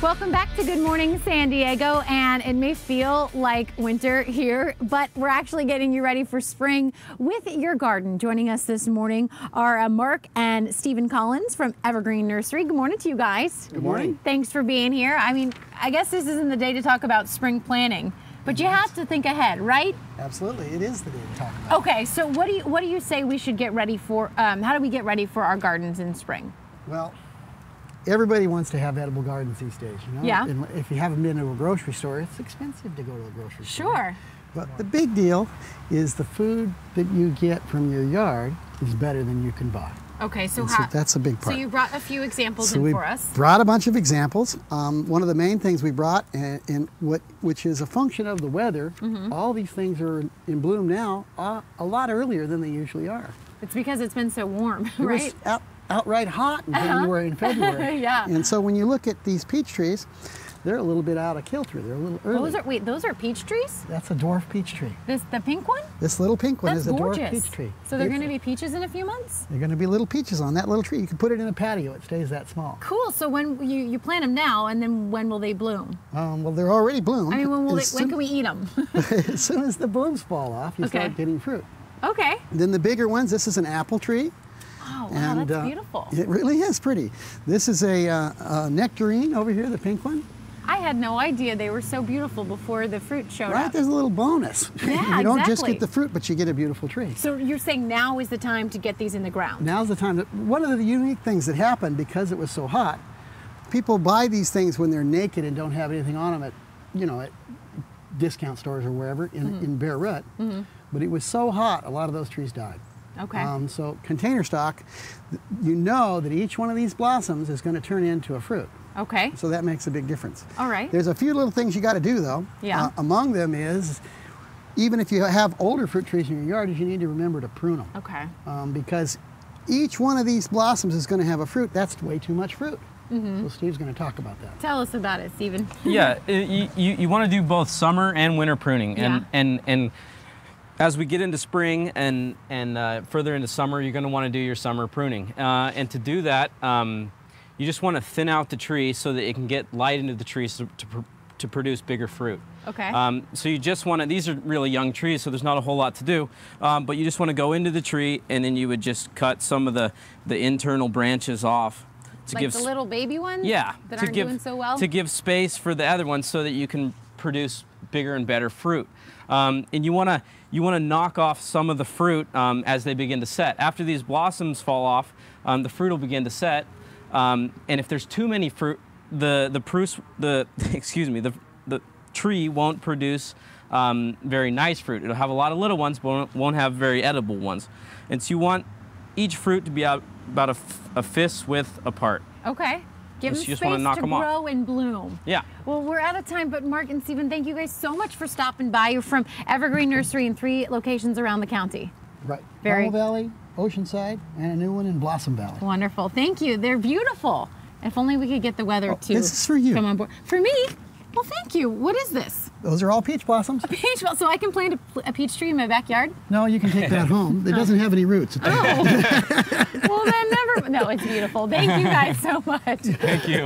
Welcome back to Good Morning San Diego, and it may feel like winter here, but we're actually getting you ready for spring with your garden. Joining us this morning are Mark and Stephen Collins from Evergreen Nursery. Good morning to you guys. Good morning. Thanks for being here. I mean, I guess this isn't the day to talk about spring planting, but you have to think ahead, right? Absolutely, it is the day to talk about. Okay, so what do you say we should get ready for? How do we get ready for our gardens in spring? Well, everybody wants to have edible gardens these days, you know? Yeah. And if you haven't been to a grocery store, it's expensive to go to a grocery store. Sure. But the big deal is the food that you get from your yard is better than you can buy. Okay, so that's a big part. So you brought a few examples So in we for us. brought a bunch of examples. One of the main things we brought, which is a function of the weather, all these things are in bloom now a lot earlier than they usually are. It's because it's been so warm, right? It was outright hot in January and February. Yeah. And so when you look at these peach trees, they're a little bit out of kilter. They're a little early. Those are peach trees? That's a dwarf peach tree. The pink one? This little pink one That's is a gorgeous. dwarf peach tree. So they're going to be peaches in a few months? They're going to be little peaches on that little tree. You can put it in a patio. It stays that small. Cool. So when you plant them now, and then when will they bloom? Well, they're already bloomed. I mean, when can we eat them? As soon as the blooms fall off, you start getting fruit. Okay. Then the bigger ones, this is an apple tree. Oh, wow, that's beautiful. It really is pretty. This is a nectarine over here, the pink one. I had no idea they were so beautiful before the fruit showed up. Right, there's a little bonus. Yeah, you don't just get the fruit, but you get a beautiful tree. So you're saying now is the time to get these in the ground? Now's the time. One of the unique things that happened because it was so hot, people buy these things when they're naked and don't have anything on them at discount stores or wherever in bare rut. But it was so hot, a lot of those trees died. Okay. So container stock, you know that each one of these blossoms is going to turn into a fruit. Okay. So that makes a big difference. All right. There's a few little things you got to do though. Yeah. Among them is, even if you have older fruit trees in your yard, you need to remember to prune them. Okay. Because each one of these blossoms is going to have a fruit. That's way too much fruit. So Steve's going to talk about that. Tell us about it, Stephen. Yeah, you want to do both summer and winter pruning, and as we get into spring and further into summer, you're going to want to do your summer pruning. And to do that, you just want to thin out the tree so that it can get light into the trees to produce bigger fruit. Okay. So you just want to, these are really young trees, so there's not a whole lot to do, but you just want to go into the tree and then you would just cut some of the internal branches off. Like the little baby ones? Yeah. That aren't doing so well? To give space for the other ones so that you can produce bigger and better fruit. And you want to knock off some of the fruit as they begin to set. After these blossoms fall off, the fruit will begin to set. And if there's too many fruit, the tree won't produce very nice fruit. It'll have a lot of little ones, but won't have very edible ones. And so you want each fruit to be about a fist width apart. Okay. Give them you just space want to knock them off. grow and bloom. Yeah. Well, we're out of time, but Mark and Stephen, thank you guys so much for stopping by. You're from Evergreen Nursery in 3 locations around the county. Right. Carmel Valley, Oceanside, and a new one in Blossom Valley. Wonderful. Thank you. They're beautiful. If only we could get the weather to this is for you. Come on board. For me? Well, thank you. What is this? Those are all peach blossoms. A peach blossom. So I can plant a peach tree in my backyard? No, you can take that home. It doesn't have any roots. Oh. Well, then never. No, it's beautiful. Thank you guys so much. Thank you.